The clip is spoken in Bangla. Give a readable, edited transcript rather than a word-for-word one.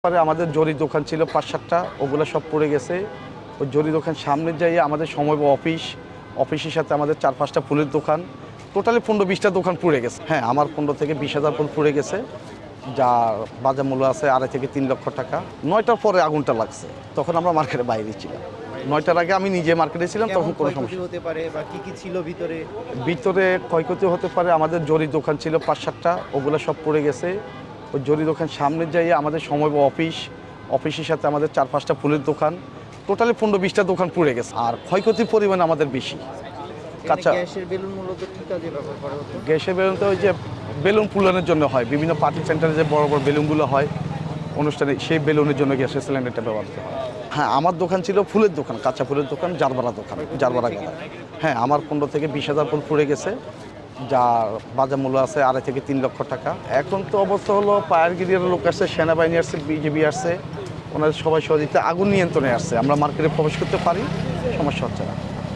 পরে আমাদের জরি দোকান ছিল ৫-৭টা, ওগুলো সব পড়ে গেছে। ওই জরি দোকান সামনে যাইয়ে আমাদের সময় অফিসের সাথে আমাদের ৪-৫টা ফুলের দোকান, টোটালি ১৫-২০টা দোকান পুড়ে গেছে। হ্যাঁ, আমার ১৫ থেকে ২০,০০০ ফুল পুড়ে গেছে, যার বাজার মূল্য আছে ২.৫ থেকে ৩ লক্ষ টাকা। ৯টার পরে আগুনটা লাগছে, তখন আমরা মার্কেটের বাইরে ছিলাম। ৯টার আগে আমি নিজে মার্কেটে ছিলাম, তখন কোনো সমস্যা হতে পারে বা কি ছিল ভিতরে? ভিতরে ক্ষয়ক্ষতি হতে পারে। আমাদের জরি দোকান ছিল ৫-৭টা, ওগুলো সব পড়ে গেছে। ওই জরি দোকান সামনে যাইয়ে আমাদের সময় অফিসের সাথে আমাদের ৪-৫টা ফুলের দোকান, টোটালি ১৫-২০টা দোকান পুড়ে গেছে। আর ক্ষয়ক্ষতির পরিমাণ আমাদের বেশি। কাঁচা গ্যাসের বেলুন মূলত কি কাজে ব্যবহার করা হতো? গ্যাসের বেলুন তো ওই যে বেলুন ফুলানোর জন্য হয়, বিভিন্ন পার্টি সেন্টারে যে বড় বড় বেলুনগুলো হয় অনুষ্ঠানে, সেই বেলুনের জন্য গ্যাসের সিলিন্ডারটা ব্যবহার করা হয়। হ্যাঁ, আমার দোকান ছিল ফুলের দোকান, কাঁচা ফুলের দোকান, জারবারা গাদা। হ্যাঁ, আমার ১৫ থেকে ২০,০০০ ফুল পুড়ে গেছে, যার বাজার মূল্য আছে ২.৫ থেকে ৩ লক্ষ টাকা। এখন তো অবস্থা হলো ফায়ার ব্রিগেডের লোক আসছে, সেনাবাহিনী আসছে, বিজিবি আসছে, ওনাদের সবাই সহযোগিতা আগুন নিয়ন্ত্রণে আসছে। আমরা মার্কেটে প্রবেশ করতে পারি, সমস্যা হচ্ছে না।